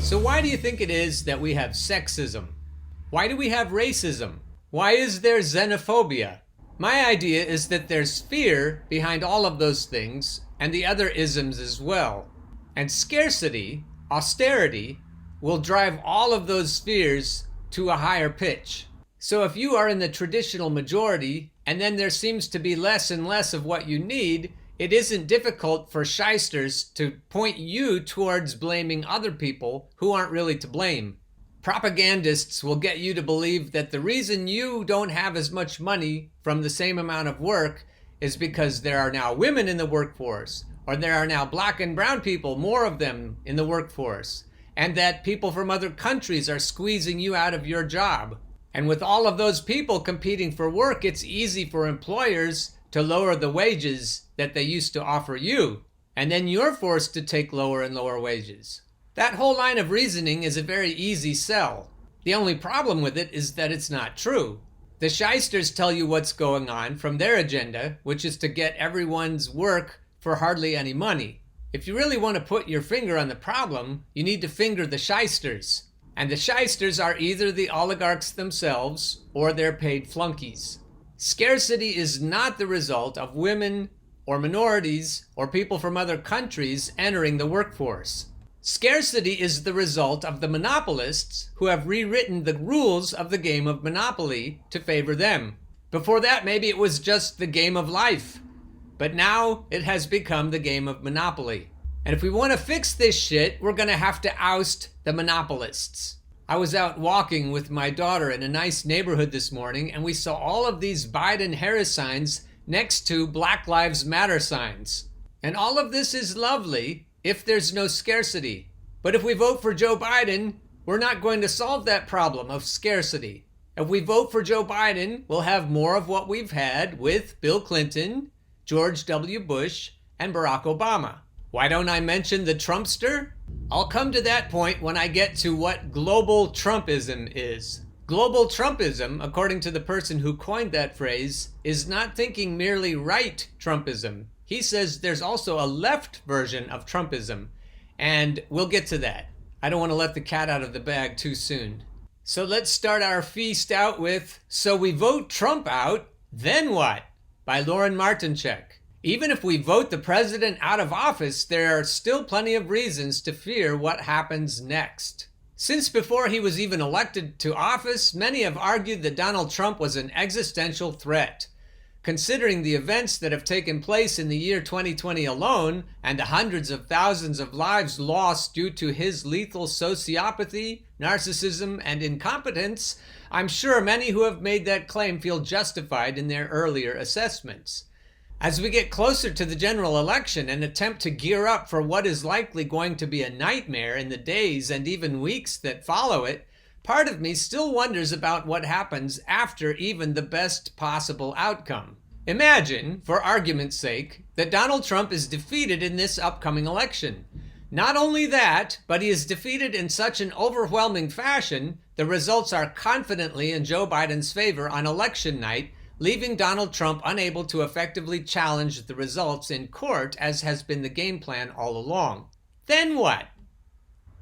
So why do you think it is that we have sexism? Why do we have racism? Why is there xenophobia? My idea is that there's fear behind all of those things and the other isms as well. And scarcity, austerity, will drive all of those fears to a higher pitch. So if you are in the traditional majority and then there seems to be less and less of what you need, it isn't difficult for shysters to point you towards blaming other people who aren't really to blame. Propagandists will get you to believe that the reason you don't have as much money from the same amount of work is because there are now women in the workforce, or there are now black and brown people, more of them in the workforce, and that people from other countries are squeezing you out of your job. And with all of those people competing for work, it's easy for employers to lower the wages that they used to offer you, and then you're forced to take lower and lower wages. That whole line of reasoning is a very easy sell. The only problem with it is that it's not true. The shysters tell you what's going on from their agenda, which is to get everyone's work for hardly any money. If you really want to put your finger on the problem, you need to finger the shysters. And the shysters are either the oligarchs themselves or their paid flunkies. Scarcity is not the result of women or minorities or people from other countries entering the workforce. Scarcity is the result of the monopolists who have rewritten the rules of the game of Monopoly to favor them. Before that, maybe it was just the game of life, but now it has become the game of Monopoly. And if we want to fix this shit, we're going to have to oust the monopolists. I was out walking with my daughter in a nice neighborhood this morning, and we saw all of these Biden-Harris signs next to Black Lives Matter signs. And all of this is lovely if there's no scarcity. But if we vote for Joe Biden, we're not going to solve that problem of scarcity. If we vote for Joe Biden, we'll have more of what we've had with Bill Clinton, George W. Bush, and Barack Obama. Why don't I mention the Trumpster? I'll come to that point when I get to what global Trumpism is. Global Trumpism, according to the person who coined that phrase, is not thinking merely right Trumpism. He says there's also a left version of Trumpism, and we'll get to that. I don't want to let the cat out of the bag too soon. So let's start our feast out with So We Vote Trump Out, Then What? By Lauren Martinchek. Even if we vote the president out of office, there are still plenty of reasons to fear what happens next. Since before he was even elected to office, many have argued that Donald Trump was an existential threat. Considering the events that have taken place in the year 2020 alone, and the hundreds of thousands of lives lost due to his lethal sociopathy, narcissism, and incompetence, I'm sure many who have made that claim feel justified in their earlier assessments. As we get closer to the general election and attempt to gear up for what is likely going to be a nightmare in the days and even weeks that follow it, part of me still wonders about what happens after even the best possible outcome. Imagine, for argument's sake, that Donald Trump is defeated in this upcoming election. Not only that, but he is defeated in such an overwhelming fashion, the results are confidently in Joe Biden's favor on election night, leaving Donald Trump unable to effectively challenge the results in court, as has been the game plan all along. Then what?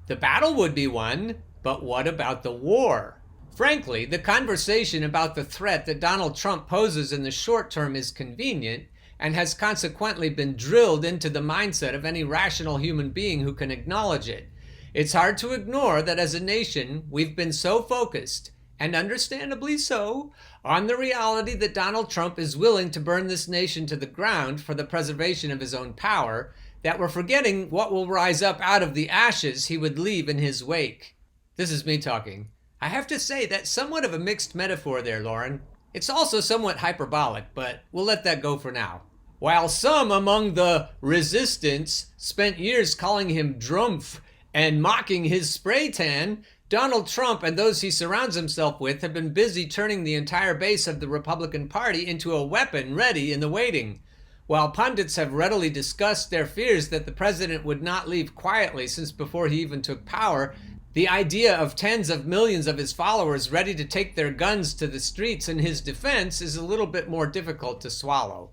The battle would be won, but what about the war? Frankly, the conversation about the threat that Donald Trump poses in the short term is convenient and has consequently been drilled into the mindset of any rational human being who can acknowledge it. It's hard to ignore that as a nation, we've been so focused, and understandably so, on the reality that Donald Trump is willing to burn this nation to the ground for the preservation of his own power, that we're forgetting what will rise up out of the ashes he would leave in his wake. This is me talking. I have to say that's somewhat of a mixed metaphor there, Lauren. It's also somewhat hyperbolic, but we'll let that go for now. While some among the resistance spent years calling him Drumpf and mocking his spray tan, Donald Trump and those he surrounds himself with have been busy turning the entire base of the Republican Party into a weapon ready in the waiting. While pundits have readily discussed their fears that the president would not leave quietly since before he even took power, the idea of tens of millions of his followers ready to take their guns to the streets in his defense is a little bit more difficult to swallow.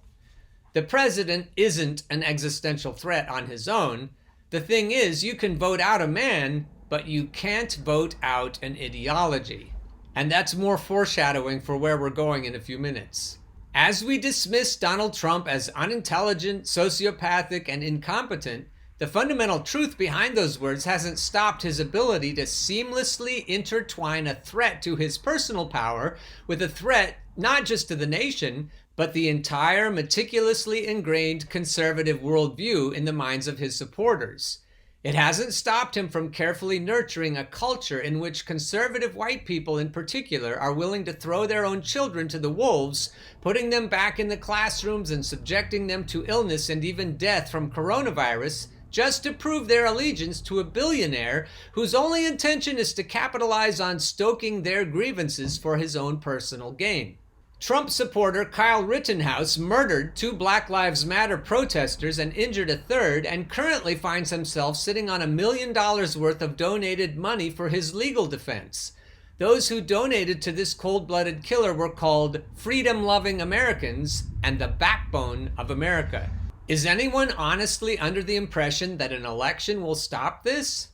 The president isn't an existential threat on his own. The thing is, you can vote out a man, but you can't vote out an ideology. And that's more foreshadowing for where we're going in a few minutes. As we dismiss Donald Trump as unintelligent, sociopathic, and incompetent, the fundamental truth behind those words hasn't stopped his ability to seamlessly intertwine a threat to his personal power with a threat not just to the nation, but the entire meticulously ingrained conservative worldview in the minds of his supporters. It hasn't stopped him from carefully nurturing a culture in which conservative white people in particular are willing to throw their own children to the wolves, putting them back in the classrooms and subjecting them to illness and even death from coronavirus, just to prove their allegiance to a billionaire whose only intention is to capitalize on stoking their grievances for his own personal gain. Trump supporter Kyle Rittenhouse murdered 2 Black Lives Matter protesters and injured a third, and currently finds himself sitting on $1 million worth of donated money for his legal defense. Those who donated to this cold-blooded killer were called freedom-loving Americans and the backbone of America. Is anyone honestly under the impression that an election will stop this?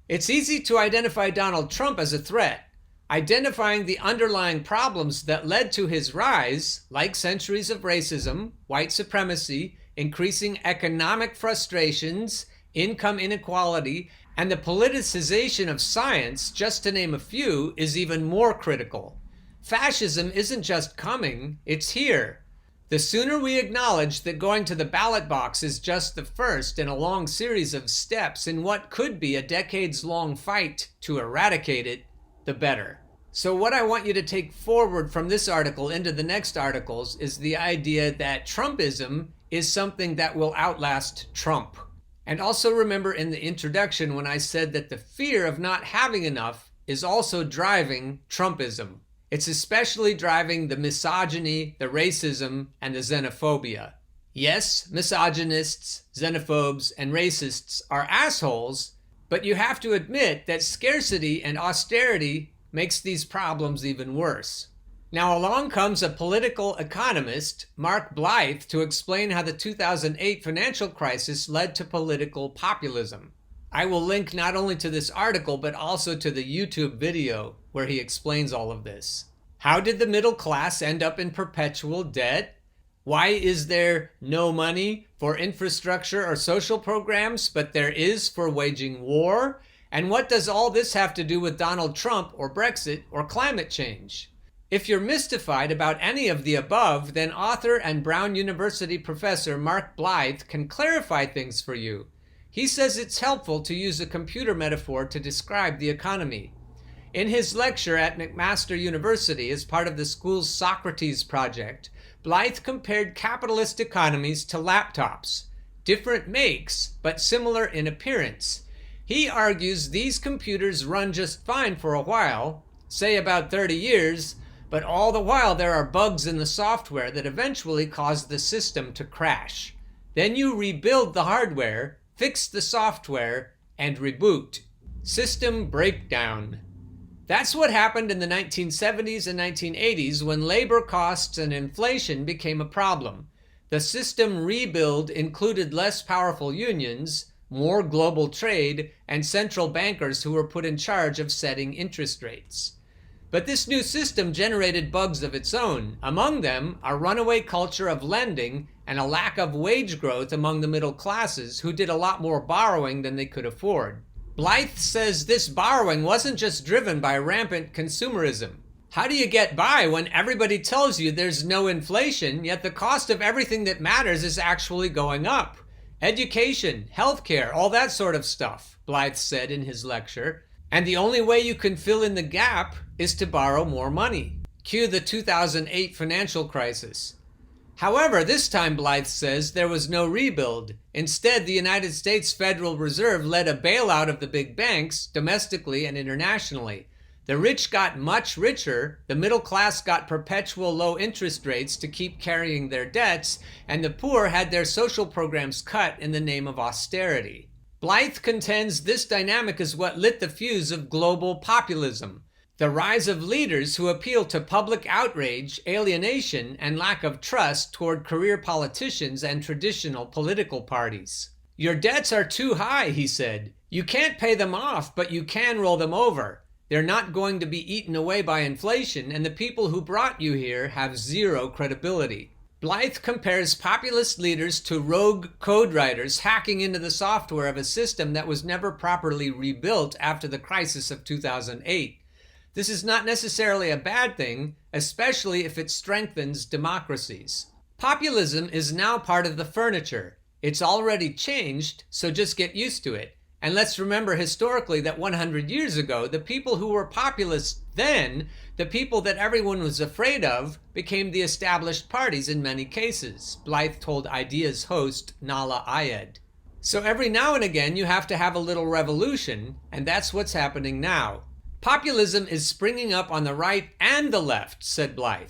It's easy to identify Donald Trump as a threat. Identifying the underlying problems that led to his rise, like centuries of racism, white supremacy, increasing economic frustrations, income inequality, and the politicization of science, just to name a few, is even more critical. Fascism isn't just coming, it's here. The sooner we acknowledge that going to the ballot box is just the first in a long series of steps in what could be a decades-long fight to eradicate it, the better. So what I want you to take forward from this article into the next articles is the idea that Trumpism is something that will outlast Trump. And also remember in the introduction when I said that the fear of not having enough is also driving Trumpism. It's especially driving the misogyny, the racism, and the xenophobia. Yes, misogynists, xenophobes, and racists are assholes, but you have to admit that scarcity and austerity makes these problems even worse. Now along comes a political economist, Mark Blythe, to explain how the 2008 financial crisis led to political populism. I will link not only to this article, but also to the YouTube video where he explains all of this. How did the middle class end up in perpetual debt? Why is there no money for infrastructure or social programs, but there is for waging war? And what does all this have to do with Donald Trump or Brexit or climate change? If you're mystified about any of the above, then author and Brown University professor Mark Blythe can clarify things for you. He says it's helpful to use a computer metaphor to describe the economy. In his lecture at McMaster University as part of the school's Socrates project, Blythe compared capitalist economies to laptops, different makes, but similar in appearance. He argues these computers run just fine for a while, say about 30 years, but all the while there are bugs in the software that eventually cause the system to crash. Then you rebuild the hardware, fix the software, and reboot. System breakdown. That's what happened in the 1970s and 1980s when labor costs and inflation became a problem. The system rebuild included less powerful unions, more global trade, and central bankers who were put in charge of setting interest rates. But this new system generated bugs of its own, among them a runaway culture of lending and a lack of wage growth among the middle classes who did a lot more borrowing than they could afford. Blythe says this borrowing wasn't just driven by rampant consumerism. How do you get by when everybody tells you there's no inflation, yet the cost of everything that matters is actually going up? Education, healthcare, all that sort of stuff, Blythe said in his lecture. And the only way you can fill in the gap is to borrow more money. Cue the 2008 financial crisis. However, this time, Blythe says, there was no rebuild. Instead, the United States Federal Reserve led a bailout of the big banks, domestically and internationally. The rich got much richer, the middle class got perpetual low interest rates to keep carrying their debts, and the poor had their social programs cut in the name of austerity. Blythe contends this dynamic is what lit the fuse of global populism. The rise of leaders who appeal to public outrage, alienation, and lack of trust toward career politicians and traditional political parties. Your debts are too high, he said. You can't pay them off, but you can roll them over. They're not going to be eaten away by inflation, and the people who brought you here have zero credibility. Blythe compares populist leaders to rogue code writers hacking into the software of a system that was never properly rebuilt after the crisis of 2008. This is not necessarily a bad thing, especially if it strengthens democracies. Populism is now part of the furniture. It's already changed, so just get used to it. And let's remember historically that 100 years ago, the people who were populists then, the people that everyone was afraid of, became the established parties in many cases, Blythe told Ideas host Nala Ayed. So every now and again you have to have a little revolution, and that's what's happening now. Populism is springing up on the right and the left, said Blythe.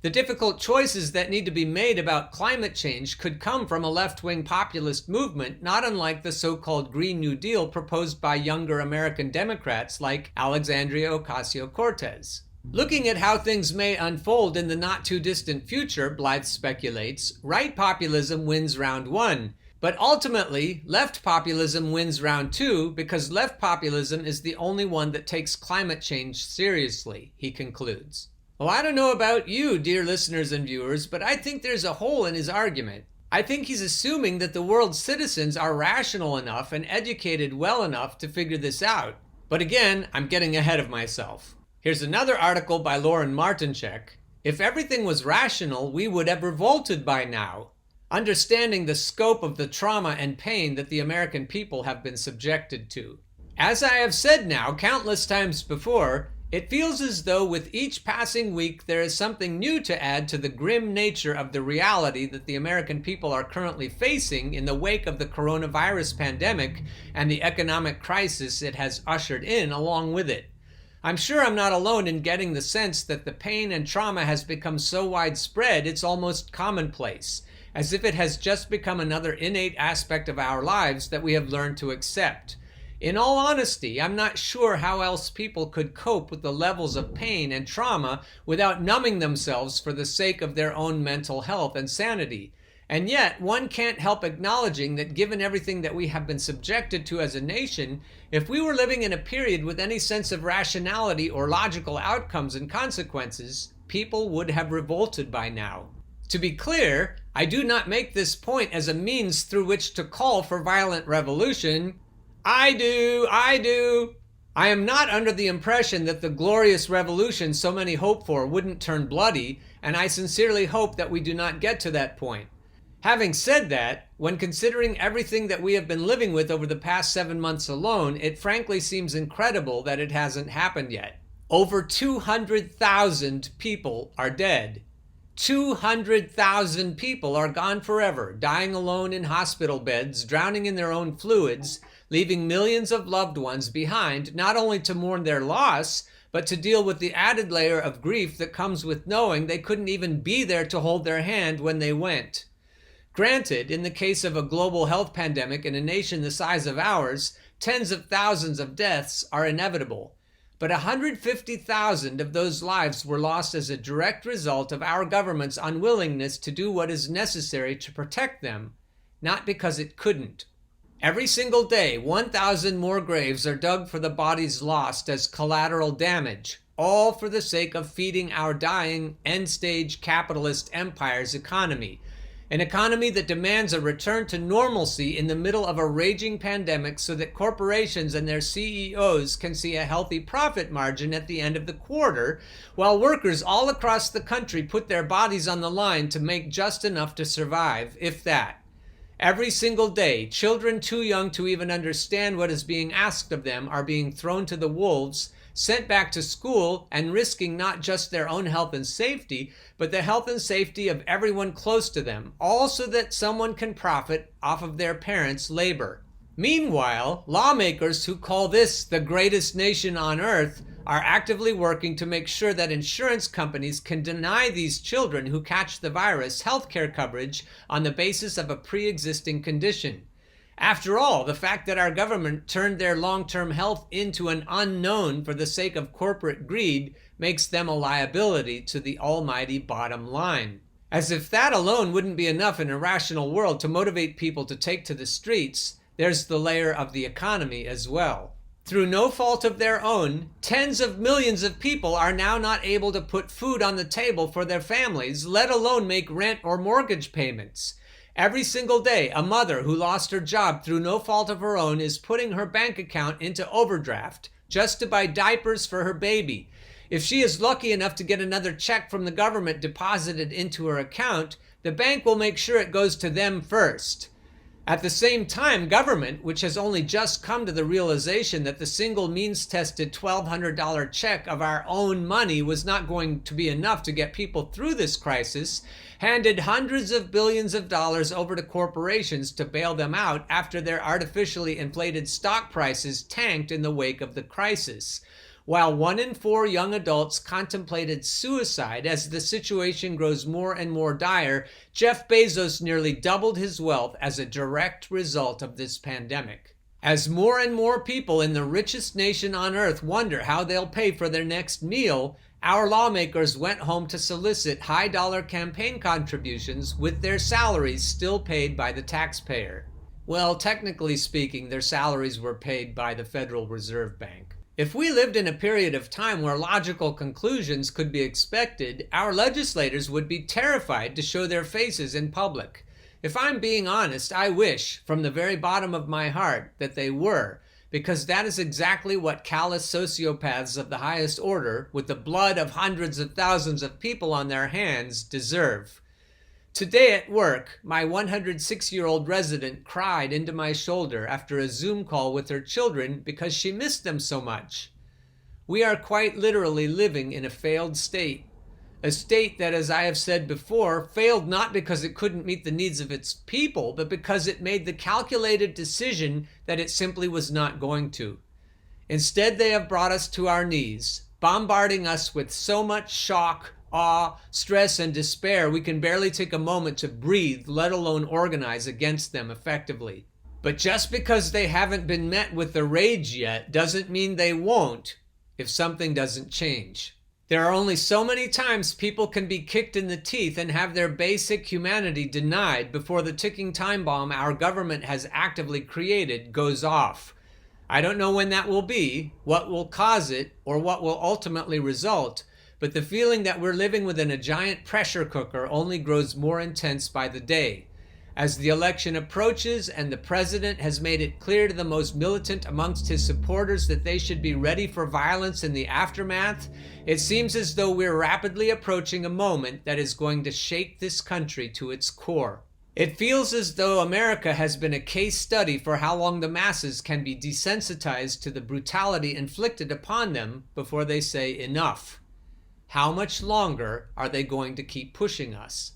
The difficult choices that need to be made about climate change could come from a left-wing populist movement, not unlike the so-called Green New Deal proposed by younger American Democrats like Alexandria Ocasio-Cortez. Looking at how things may unfold in the not-too-distant future, Blythe speculates, right populism wins round one. But ultimately, left populism wins round two because left populism is the only one that takes climate change seriously, he concludes. Well, I don't know about you, dear listeners and viewers, but I think there's a hole in his argument. I think he's assuming that the world's citizens are rational enough and educated well enough to figure this out. But again, I'm getting ahead of myself. Here's another article by Lauren Martinchek. If everything was rational, we would have revolted by now. Understanding the scope of the trauma and pain that the American people have been subjected to. As I have said now countless times before, it feels as though with each passing week there is something new to add to the grim nature of the reality that the American people are currently facing in the wake of the coronavirus pandemic and the economic crisis it has ushered in along with it. I'm sure I'm not alone in getting the sense that the pain and trauma has become so widespread it's almost commonplace, as if it has just become another innate aspect of our lives that we have learned to accept. In all honesty, I'm not sure how else people could cope with the levels of pain and trauma without numbing themselves for the sake of their own mental health and sanity. And yet, one can't help acknowledging that given everything that we have been subjected to as a nation, if we were living in a period with any sense of rationality or logical outcomes and consequences, people would have revolted by now. To be clear, I do not make this point as a means through which to call for violent revolution. I do. I am not under the impression that the glorious revolution so many hope for wouldn't turn bloody, and I sincerely hope that we do not get to that point. Having said that, when considering everything that we have been living with over the past 7 months alone, it frankly seems incredible that it hasn't happened yet. Over 200,000 people are dead. 200,000 people are gone forever, dying alone in hospital beds, drowning in their own fluids, leaving millions of loved ones behind, not only to mourn their loss, but to deal with the added layer of grief that comes with knowing they couldn't even be there to hold their hand when they went. Granted, in the case of a global health pandemic in a nation the size of ours, tens of thousands of deaths are inevitable. But 150,000 of those lives were lost as a direct result of our government's unwillingness to do what is necessary to protect them, not because it couldn't. Every single day, 1,000 more graves are dug for the bodies lost as collateral damage, all for the sake of feeding our dying, end-stage capitalist empire's economy. An economy that demands a return to normalcy in the middle of a raging pandemic so that corporations and their CEOs can see a healthy profit margin at the end of the quarter, while workers all across the country put their bodies on the line to make just enough to survive, if that. Every single day, children too young to even understand what is being asked of them are being thrown to the wolves, sent back to school, and risking not just their own health and safety, but the health and safety of everyone close to them, all so that someone can profit off of their parents' labor. Meanwhile, lawmakers who call this the greatest nation on earth are actively working to make sure that insurance companies can deny these children who catch the virus healthcare coverage on the basis of a pre-existing condition. After all, the fact that our government turned their long-term health into an unknown for the sake of corporate greed makes them a liability to the almighty bottom line. As if that alone wouldn't be enough in a rational world to motivate people to take to the streets, there's the layer of the economy as well. Through no fault of their own, tens of millions of people are now not able to put food on the table for their families, let alone make rent or mortgage payments. Every single day, a mother who lost her job through no fault of her own is putting her bank account into overdraft just to buy diapers for her baby. If she is lucky enough to get another check from the government deposited into her account, the bank will make sure it goes to them first. At the same time, government, which has only just come to the realization that the single means-tested $1,200 check of our own money was not going to be enough to get people through this crisis, handed hundreds of billions of dollars over to corporations to bail them out after their artificially inflated stock prices tanked in the wake of the crisis. While 1 in 4 young adults contemplated suicide as the situation grows more and more dire, Jeff Bezos nearly doubled his wealth as a direct result of this pandemic. As more and more people in the richest nation on earth wonder how they'll pay for their next meal, our lawmakers went home to solicit high-dollar campaign contributions with their salaries still paid by the taxpayer. Well, technically speaking, their salaries were paid by the Federal Reserve Bank. If we lived in a period of time where logical conclusions could be expected, our legislators would be terrified to show their faces in public. If I'm being honest, I wish, from the very bottom of my heart, that they were, because that is exactly what callous sociopaths of the highest order, with the blood of hundreds of thousands of people on their hands, deserve. Today at work, my 106-year-old resident cried into my shoulder after a Zoom call with her children because she missed them so much. We are quite literally living in a failed state. A state that, as I have said before, failed not because it couldn't meet the needs of its people, but because it made the calculated decision that it simply was not going to. Instead, they have brought us to our knees, bombarding us with so much shock, awe, stress, and despair we can barely take a moment to breathe, let alone organize against them effectively. But just because they haven't been met with the rage yet doesn't mean they won't if something doesn't change. There are only so many times people can be kicked in the teeth and have their basic humanity denied before the ticking time bomb our government has actively created goes off. I don't know when that will be, what will cause it, or what will ultimately result, but the feeling that we're living within a giant pressure cooker only grows more intense by the day. As the election approaches and the president has made it clear to the most militant amongst his supporters that they should be ready for violence in the aftermath, it seems as though we're rapidly approaching a moment that is going to shake this country to its core. It feels as though America has been a case study for how long the masses can be desensitized to the brutality inflicted upon them before they say enough. How much longer are they going to keep pushing us?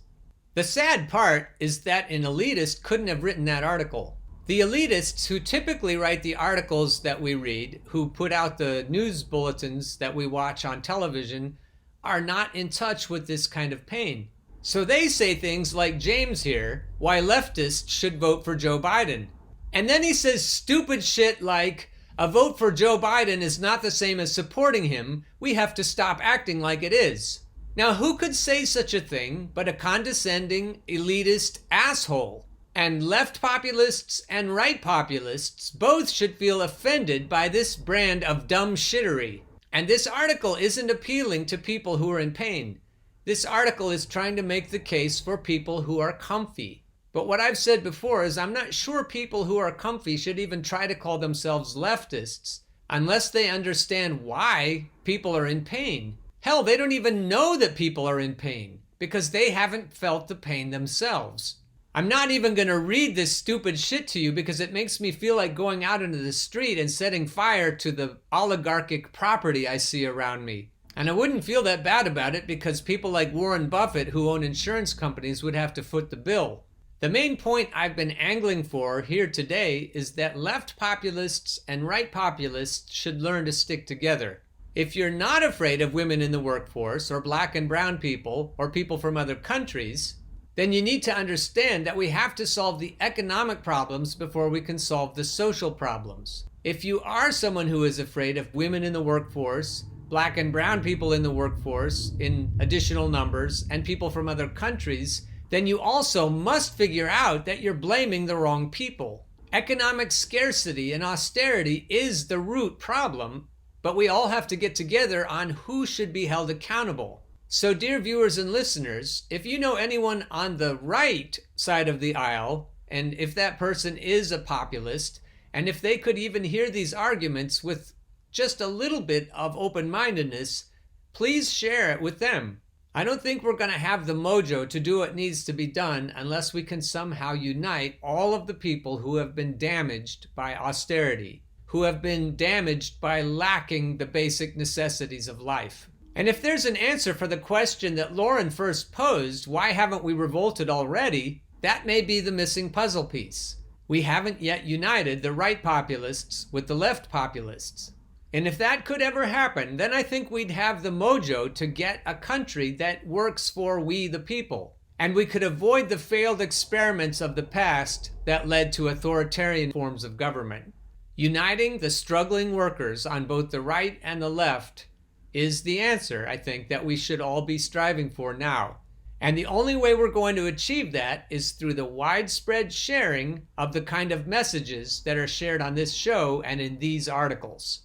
The sad part is that an elitist couldn't have written that article. The elitists who typically write the articles that we read, who put out the news bulletins that we watch on television, are not in touch with this kind of pain. So they say things like James here, why leftists should vote for Joe Biden. And then he says stupid shit like, a vote for Joe Biden is not the same as supporting him. We have to stop acting like it is. Now, who could say such a thing but a condescending, elitist asshole? And left populists and right populists both should feel offended by this brand of dumb shittery. And this article isn't appealing to people who are in pain. This article is trying to make the case for people who are comfy. But what I've said before is I'm not sure people who are comfy should even try to call themselves leftists unless they understand why people are in pain. Hell, they don't even know that people are in pain because they haven't felt the pain themselves. I'm not even going to read this stupid shit to you because it makes me feel like going out into the street and setting fire to the oligarchic property I see around me. And I wouldn't feel that bad about it because people like Warren Buffett who own insurance companies would have to foot the bill. The main point I've been angling for here today is that left populists and right populists should learn to stick together. If you're not afraid of women in the workforce, or black and brown people, or people from other countries, then you need to understand that we have to solve the economic problems before we can solve the social problems. If you are someone who is afraid of women in the workforce, black and brown people in the workforce in additional numbers, and people from other countries, then you also must figure out that you're blaming the wrong people. Economic scarcity and austerity is the root problem, but we all have to get together on who should be held accountable. So, dear viewers and listeners, if you know anyone on the right side of the aisle, and if that person is a populist, and if they could even hear these arguments with just a little bit of open-mindedness, please share it with them. I don't think we're going to have the mojo to do what needs to be done unless we can somehow unite all of the people who have been damaged by austerity, who have been damaged by lacking the basic necessities of life. And if there's an answer for the question that Lauren first posed, why haven't we revolted already? That may be the missing puzzle piece. We haven't yet united the right populists with the left populists. And if that could ever happen, then I think we'd have the mojo to get a country that works for we the people. And we could avoid the failed experiments of the past that led to authoritarian forms of government. Uniting the struggling workers on both the right and the left is the answer, I think, that we should all be striving for now. And the only way we're going to achieve that is through the widespread sharing of the kind of messages that are shared on this show and in these articles.